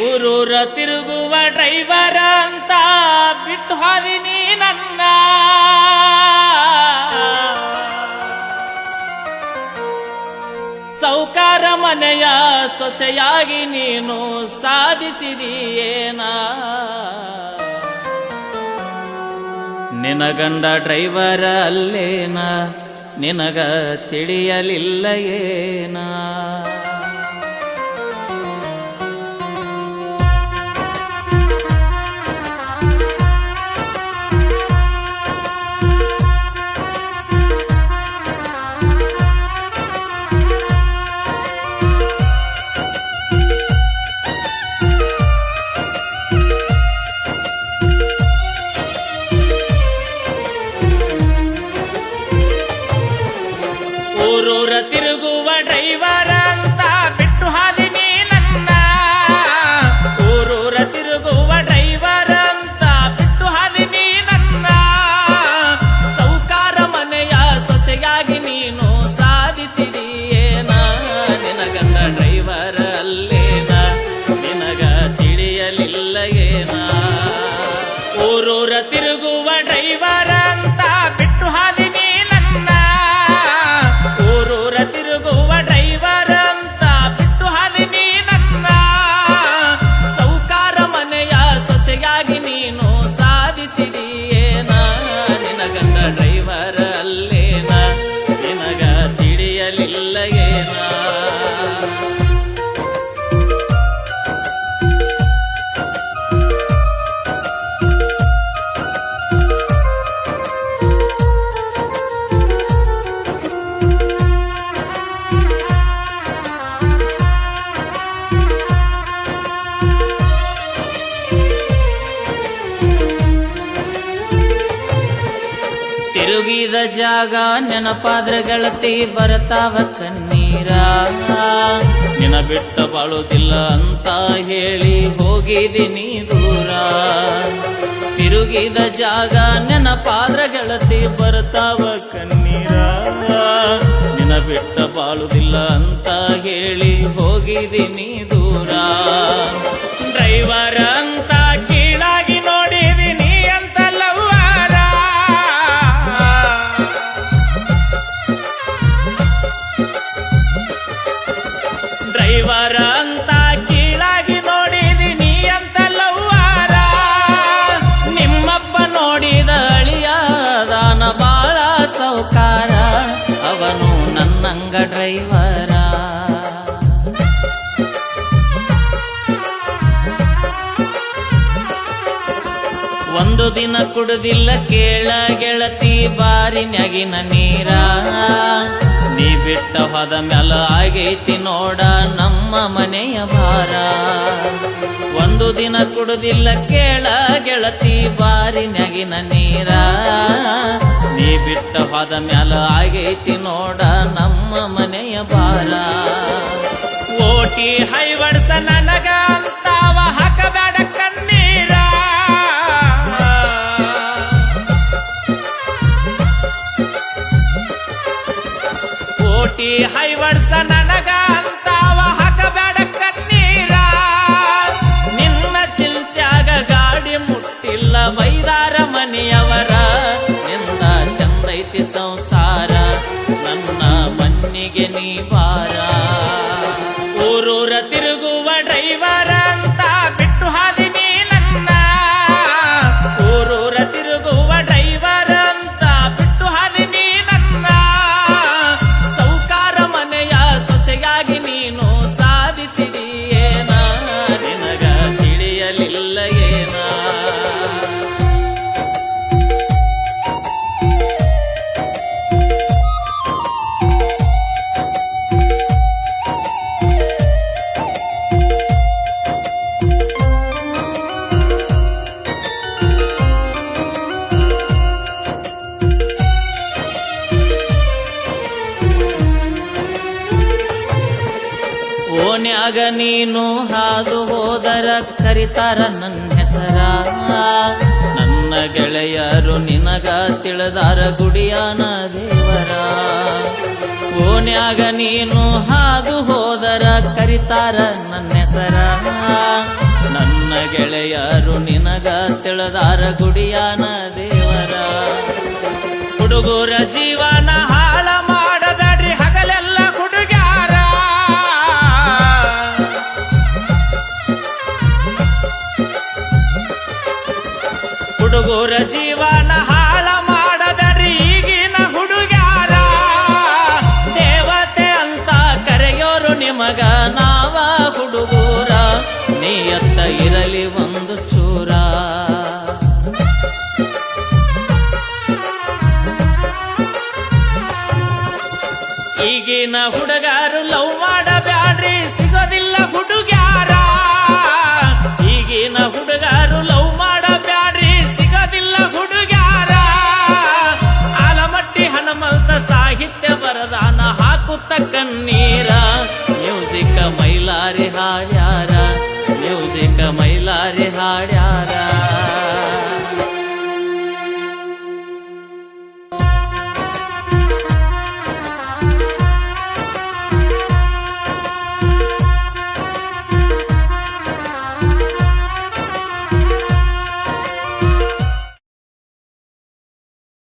ಊರೂರ ತಿರುಗುವ ಡ್ರೈವರ ಅಂತ ಬಿಟ್ಟು ಹಾದಿನಿ ನನ್ನ. ಸೌಕಾರ ಮನೆಯ ಸೊಸೆಯಾಗಿ ನೀನು ಸಾಧಿಸಿದೀಯೇನ. ನಿನ ಗಂಡ ಡ್ರೈವರ ಅಲ್ಲೇನ, ನಿನಗ ತಿಳಿಯಲಿಲ್ಲ ಏನ. ಊರೂರ ತಿರುಗುವ ಡ್ರೈವರ ಅಂತ ಬಿಟ್ಟು ಹಾದಿನಿ ನನ್ನ. ಊರೂರ ತಿರುಗುವ ಡ್ರೈವರ ಅಂತ ಬಿಟ್ಟು ಹಾದಿನಿ ನನ್ನ. ಸೌಕಾರ ಮನೆಯ ಸೊಸೆಯಾಗಿ ನೀನು ಸಾಧಿಸಿದೀಯೇನ. ನಿನ ಗಂಡ ಡ್ರೈವರ ಅಲ್ಲೇನ, ನಿನಗ ತಿಳಿಯಲಿಲ್ಲ ಏನ. ಊರೂರ ತಿರುಗುವ ಡ್ರೈವರ ಅಂತ ಬಿಟ್ಟು ಹಾದಿನಿ ನನ್ನ. ಊರೂರ ತಿರುಗುವ ಡ್ರೈವರ್ ಅಂತ ಬಿಟ್ಟು ಹಾದಿನಿ ನನ್ನ. ಸೌಕಾರ ಮನೆಯ ಸೊಸೆಯಾಗಿ ನೀನು ಸಾಧಿಸಿದೀಯೇನ. ನಿನ ಗಂಡ ಡ್ರೈವರ್ ಅಲ್ಲೇನ, ನಿನಗ ತಿಳಿಯಲಿಲ್ಲ ಏನ. ತಿರುಗಿದ ಜಾಗ ನೆನಪಾದ್ರ ಗೆಳತಿ ಬರ್ತಾವ ಕಣ್ಣೀರ. ನಿನ ಬಿಟ್ಟ ಬಾಳುದಿಲ್ಲ ಅಂತ ಹೇಳಿ ಹೋಗಿದ್ದೀನಿ ದೂರ. ತಿರುಗಿದ ಜಾಗ ನೆನಪಾದ್ರ ಗೆಳತಿ ಬರ್ತಾವ ಕಣ್ಣೀರ. ನಿನ ಬಿಟ್ಟ ಬಾಳುದಿಲ್ಲ ಅಂತ ಹೇಳಿ ಹೋಗಿದ್ದೀನಿ ದೂರ. ಡ್ರೈವರ್ ಅಂತ ಕೀಳಾಗಿ ನೋಡಿದೀನಿ ಅಂತ ಲವ್ವಾರ. ಡ್ರೈವರ್ ಅಂತ ಕೀಳಾಗಿ ನೋಡಿದೀನಿ ಅಂತ ಲವ್ವಾರ. ನಿಮ್ಮಪ್ಪ ನೋಡಿದ ಅಳಿಯಾದಾನ ಬಾಳ ಸೌಕಾರ, ಅವನು ನನ್ನಂಗ ಡ್ರೈವರ. ಒಂದು ದಿನ ಕುಡುದಿಲ್ಲ ಕೇಳ ಗೆಳತಿ ಬಾರಿನ್ಯಾಗಿನ ನೀರ. ನೀ ಬಿಟ್ಟ ಹೋದ ಮ್ಯಾಲ ಆಗೈತಿ ನೋಡ ನಮ್ಮ ಮನೆಯ ಭಾರ. ಒಂದು ದಿನ ಕುಡುದಿಲ್ಲ ಕೇಳ ಗೆಳತಿ ಬಾರಿನ್ಯಾಗಿನ ನೀರ. ನೀ ಬಿಟ್ಟ ಹೋದ ಮ್ಯಾಲ ಆಗೈತಿ ನೋಡ ನಮ್ಮ ಮನೆಯ ಭಾರ. ಓಟಿ ಹೈವಡ್ಸ ನನಗ ಅಂತಾವ ಹಾಕಬೇಡ ಕಣ್ಣೀರ. ಓಟಿ ಹೈವಡ್ಸ ನನಗ ಅಂತಾವ ಹಾಕಬೇಡ ಕಣ್ಣೀರ. ನಿನ್ನ ಚಿಂತ್ಯಾಗ ಗಾಡಿ ಮುಟ್ಟಿಲ್ಲ ಬೈದಾರ ಮನೆಯವರ. ನಿಂದ ಚಂದೈತಿ ಸಂಸಾರ, ನನ್ನ ಮಣ್ಣಿಗೆ ನೀ ಬಾರ. ಊರೂರ ತಿರುಗುವ ಡ್ರೈವರ ಅಂತ ಬಿಟ್ಟು ಹಾದಿನಿ ನನ್ನ. ಊರೂರ ತಿರುಗುವ ಡ್ರೈವರ್ ಅಂತ ಬಿಟ್ಟು ಹಾದಿನಿ ನನ್ನ. ಸೌಕಾರ ಮನೆಯ ಸೊಸೆಯಾಗಿ ನೀನು ಸಾಧಿಸಿದೀಯೇನ. ನಿನಗ ತಿಳಿಯಲಿಲ್ಲ ಏನ. ಓನ್ಯಾಗ ನೀನು ಹಾದು ಹೋದರ ಕರಿತಾರ ನನ್ನ ಹೆಸರ. ನನ್ನ ಗೆಳೆಯರು ನಿನಗ ತಿಳಿದಾರ ಗುಡಿಯಾನ ದೇವರ. ಓನ್ಯಾಗ ನೀನು ಹಾದು ಹೋದರ ಕರಿತಾರ ನನ್ನ ಹೆಸರ. ಗೆಳೆಯರು ನಿನಗ ತಿಳಿದಾರ ಗುಡಿಯಾನ ದೇವರ. ಹುಡುಗರ ಜೀವನ ಹಾಳ ಮಾಡಬೇಡ್ರಿ ಹಗಲೆಲ್ಲ ಹುಡುಗ್ಯಾರ. ಹುಡುಗರ ಜೀವನ ಹಾಳ ಮಾಡಬೇಡ್ರಿ ಈಗಿನ ಹುಡುಗ್ಯಾರ. ದೇವತೆ ಅಂತ ಕರೆಯೋರು ನಿಮಗ ನಾವ ಹುಡುಗೂರ, ನೀಯತ್ತ ಇರಲಿ ಒಂದು ಚೂರ. ಈಗಿನ ಹುಡುಗರು ಲವ್ ಮಾಡಬ್ಯಾಡ್ರಿ ಸಿಗೋದಿಲ್ಲ ಹುಡುಗ್ಯಾರ. ಈಗಿನ ಹುಡುಗರು ಲವ್ ಮಾಡಬ್ಯಾಡ್ರಿ ಸಿಗೋದಿಲ್ಲ ಹುಡುಗ್ಯಾರ. ಆಲಮಟ್ಟಿ ಹನುಮಂತ ಸಾಹಿತ್ಯ ಬರದಾನ ಹಾಕುತ್ತ ಕಣ್ಣೀರ. ಮ್ಯೂಸಿಕ್ ಮೈಲಾರಿ ಹಾಡ್ಯಾರ, ಮ್ಯೂಸಿಕ್ ಮೈಲಾರಿ ಹಾಡ್ಯಾರ.